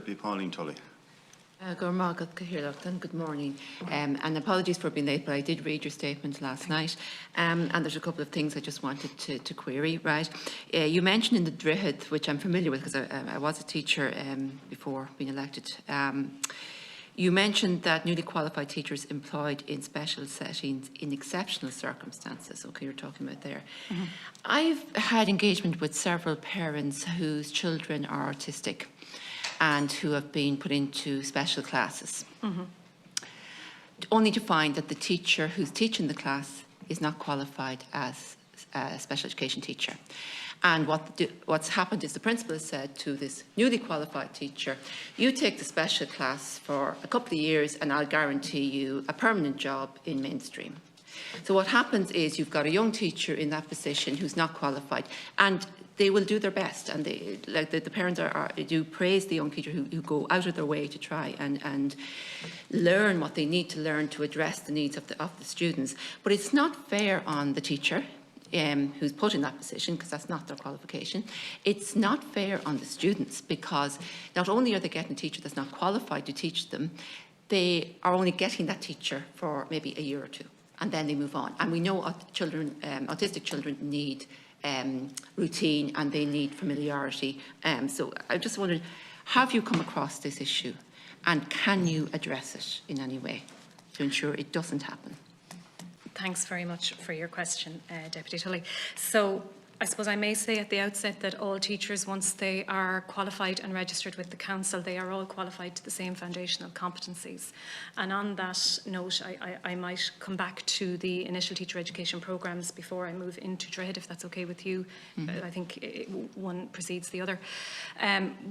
Deputy Pauline Tully. Good morning, and apologies for being late, but I did read your statement last night, and there's a couple of things I just wanted to query. Right, you mentioned in the Droichead, which I'm familiar with because I was a teacher before being elected. You mentioned that newly qualified teachers employed in special settings in exceptional circumstances. Okay, you're talking about there. Mm-hmm. I've had engagement with several parents whose children are autistic and who have been put into special classes, only to find that the teacher who's teaching the class is not qualified as a special education teacher. And what's happened is the principal has said to this newly qualified teacher, you take the special class for a couple of years and I'll guarantee you a permanent job in mainstream. So what happens is you've got a young teacher in that position who's not qualified, and they will do their best, and they, like the parents do praise the young teacher who go out of their way to try and learn what they need to learn to address the needs of the students. But it's not fair on the teacher who's put in that position, because that's not their qualification. It's not fair on the students, because not only are they getting a teacher that's not qualified to teach them, they are only getting that teacher for maybe a year or two, and then they move on. And we know autistic children need routine and they need familiarity. So I just wondered, have you come across this issue, and can you address it in any way to ensure it doesn't happen? Thanks very much for your question, Deputy Tully. So I suppose I may say at the outset that all teachers, once they are qualified and registered with the council, they are all qualified to the same foundational competencies. And on that note, I might come back to the initial teacher education programmes before I move into Droichead, if that's okay with you. I think one precedes the other.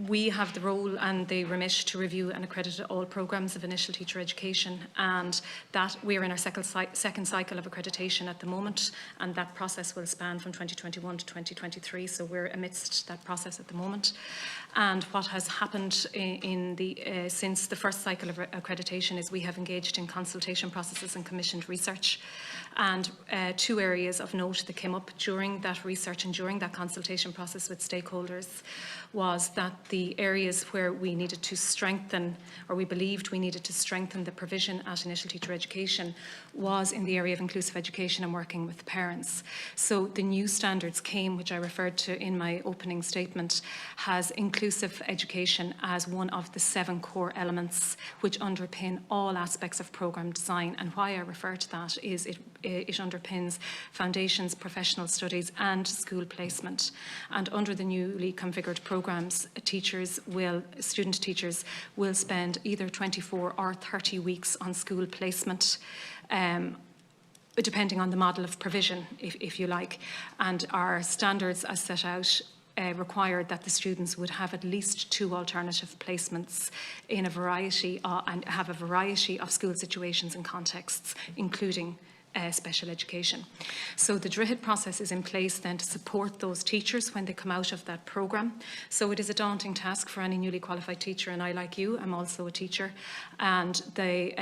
We have the role and the remit to review and accredit all programmes of initial teacher education, and that we're in our second cycle of accreditation at the moment, and that process will span from 2021 to 2023, so we're amidst that process at the moment. And what has happened since the first cycle of accreditation is we have engaged in consultation processes and commissioned research. And two areas of note that came up during that research and during that consultation process with stakeholders was that the areas where we needed to strengthen, or we believed we needed to strengthen the provision at initial teacher education, was in the area of inclusive education and working with parents. So the new standards came, which I referred to in my opening statement, has inclusive education as one of the 7 core elements which underpin all aspects of programme design. And why I refer to that is it underpins foundations, professional studies and school placement. And under the newly configured programmes, student teachers will spend either 24 or 30 weeks on school placement, depending on the model of provision, if you like. And our standards as set out required that the students would have at least 2 alternative placements in a variety and have a variety of school situations and contexts, including special education. So the Droichead process is in place then to support those teachers when they come out of that programme. So it is a daunting task for any newly qualified teacher, and I, like you, am also a teacher, and the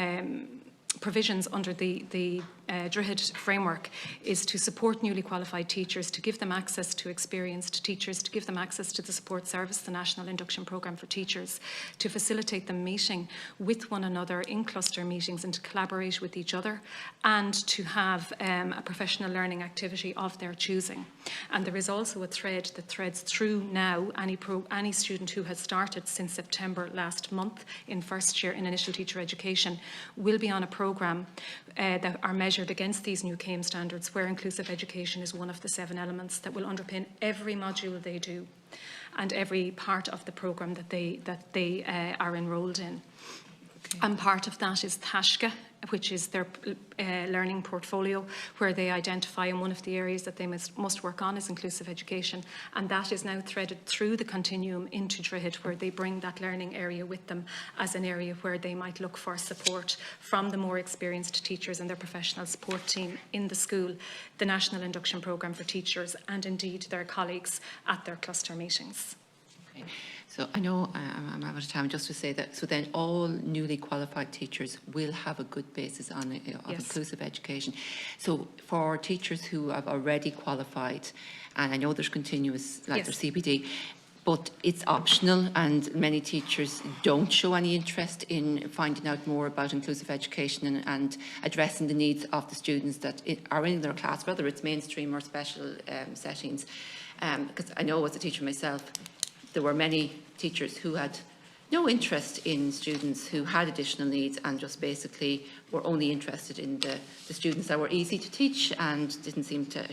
provisions under the Droichead framework is to support newly qualified teachers, to give them access to experienced teachers, to give them access to the support service, the National Induction Programme for Teachers, to facilitate them meeting with one another in cluster meetings and to collaborate with each other, and to have a professional learning activity of their choosing. And there is also a thread that threads through now any student who has started since September last month in first year in initial teacher education will be on a programme that are measured against these new CAME standards, where inclusive education is one of the 7 elements that will underpin every module they do and every part of the programme that they are enrolled in. Okay. And part of that is Taishke, which is their learning portfolio, where they identify in one of the areas that they must work on is inclusive education. And that is now threaded through the continuum into Droichead, where they bring that learning area with them as an area where they might look for support from the more experienced teachers and their professional support team in the school, the National Induction Programme for Teachers, and indeed their colleagues at their cluster meetings. Okay. So I know I'm out of time, just to say that, so then all newly qualified teachers will have a good basis on yes. Inclusive education. So for teachers who have already qualified, and I know there's continuous, like yes. there's CPD, but it's optional, and many teachers don't show any interest in finding out more about inclusive education and addressing the needs of the students that are in their class, whether it's mainstream or special settings. Because I know as a teacher myself, there were many teachers who had no interest in students who had additional needs and just basically were only interested in the students that were easy to teach and didn't seem to,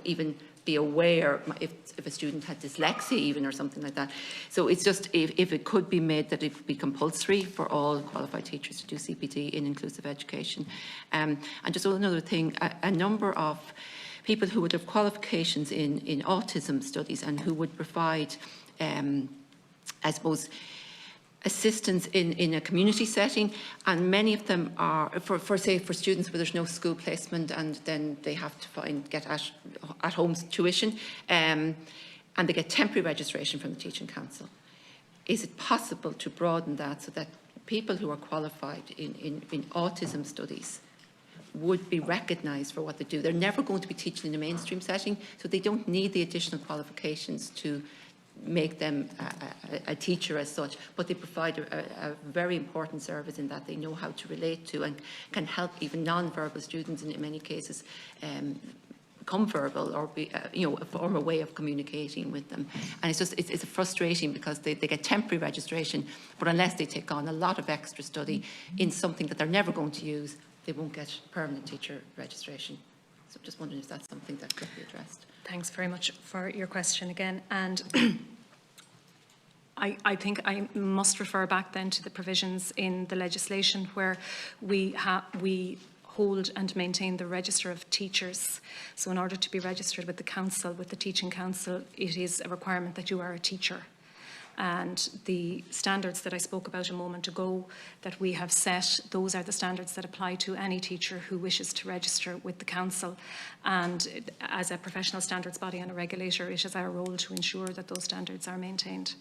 even be aware if a student had dyslexia even or something like that. So it's just, if it could be made that it would be compulsory for all qualified teachers to do CPD in inclusive education. And just another thing, a number of people who would have qualifications in autism studies and who would provide, I suppose, assistance in a community setting, and many of them are for students where there's no school placement and then they have to get at home tuition, and they get temporary registration from the Teaching Council. Is it possible to broaden that so that people who are qualified in autism studies would be recognised for what they do? They're never going to be teaching in a mainstream setting, so they don't need the additional qualifications to make them a teacher as such, but they provide a very important service in that they know how to relate to and can help even non-verbal students in many cases become verbal or be, form a way of communicating with them. And it's frustrating because they get temporary registration, but unless they take on a lot of extra study in something that they're never going to use, they won't get permanent teacher registration. So I'm just wondering if that's something that could be addressed. Thanks very much for your question again. And I think I must refer back then to the provisions in the legislation where we hold and maintain the register of teachers. So in order to be registered with the council, with the Teaching Council, it is a requirement that you are a teacher. And the standards that I spoke about a moment ago that we have set, those are the standards that apply to any teacher who wishes to register with the council. And as a professional standards body and a regulator, it is our role to ensure that those standards are maintained.